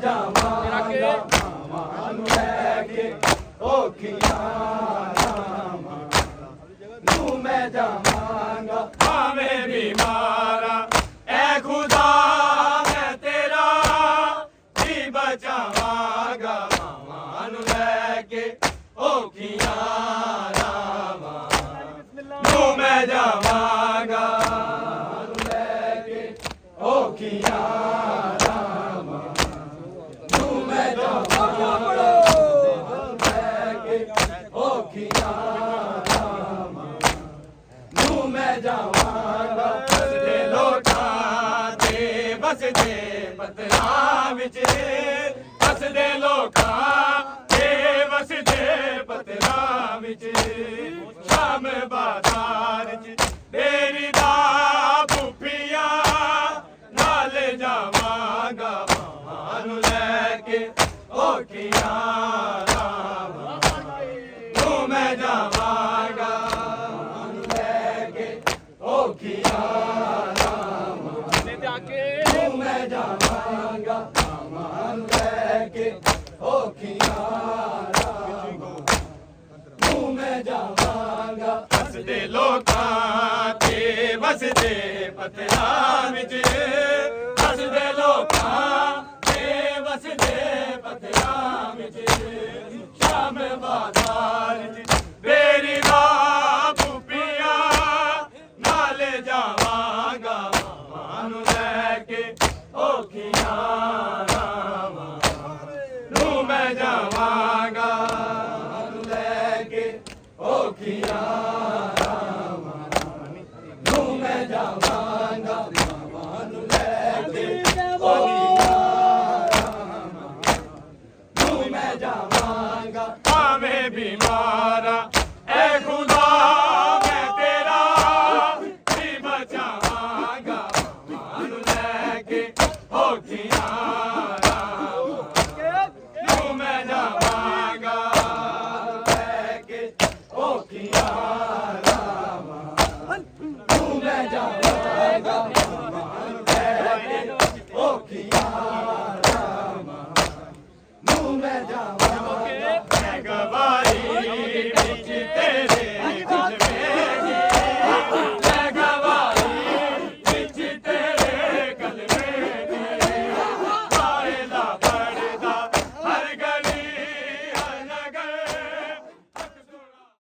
ਜਾਵਾਂਗਾ ਮਾਵਾਂ ਨੂੰ ਲੈ ਕੇ ਔਖੀਆਂ ਰਾਵਾਂ ਨੂੰ ਮੈਂ ਜਾਵਾਂਗਾ ਭਾਵੇਂ ਬਿਮਾਰਾ ਐ ਖੁਦਾ ਮੈਂ ਤੇਰਾ ਜੀ ਬਚਾਵਾਂਗਾ ਮਾਵਾਂ ਨੂੰ ਲੈ ਕੇ ਔਖੀਆਂ ਰਾਵਾਂ ਨੂੰ ਮੈਂ ਜਾਵਾਂਗਾ ਨੂੰ ਲੈ ਕੇ ਔਖੀਆਂ ਰਾਵਾਂ ਨੂੰ ਮੈਂ ਜਾਵਾਂਗਾ ਲੈ ਕੇ ਔਖੀਆਂ ਰਾਵਾਂ ਨੂੰ ਮੈਂ ਜਾਵਾਂਗਾ ਵਸਦੇ ਲੋਕਾਂ ਦੇ ਵਸਦੇ ਪੱਤਰਾਂ ਵਿੱਚ ਵਸਦੇ ਲੋਕਾਂ ਦੇ ਵਸਦੇ ਪੱਤਰਾਂ ਵਿੱਚ ਸ਼ਾਮ ਬਾਜ਼ਾਰ ਚ ਮੇਰੀ ਦਾ ਭੁੱਫੀਆਂ ਨਾਲ ਜਾਵਾਂਗਾ ਮਾਂ ਨੂੰ ਲੈ ਕੇ ਔਖੀਆਂ ਰਾਵਾਂ ਨੂੰ ਮੈਂ ਜਾਵਾਂਗਾ ਲੈ ਕੇ ਔਖੀਆਂ ਰਾਵਾਂ ਨੂੰ ਮੈਂ ਜਾਵਾਂਗਾ ਮਾਵਾਂ ਨੂੰ ਲੈ ਕੇ ਔਖੀਆਂ ਰਾਵਾਂ ਨੂੰ ਮੈਂ ਜਾਵਾਂਗਾ ਵਸਦੇ ਲੋਕਾਂ ਤੇ ਵਸਦੇ ਪੱਤਰਾਂ ਵਿੱਚ ਵਸਦੇ ਲੋਕਾਂ ਤੇ ਵਸਦੇ ਪੱਤਰਾਂ ਵਿੱਚ ਸ਼ਾਮ ਬਾਜ਼ਾਰ ਚ ਮੇਰੀ ਦਾ ਭੁੱਫੀਆਂ ਨਾਲ ਜਾਵਾਂਗਾ ਮਾਂ ਨੂੰ ਲੈ ਕੇ ਔਖੀਆਂ ਰਾਵਾਂ ਨੂੰ ਮੈਂ ਜਾਵਾਂਗਾ ਨੂੰ ਲੈ ਕੇ ਔਖੀਆਂ ਰਾਵਾਂ ਨੂੰ ਮੈਂ ਜਾਵਾਂਗਾ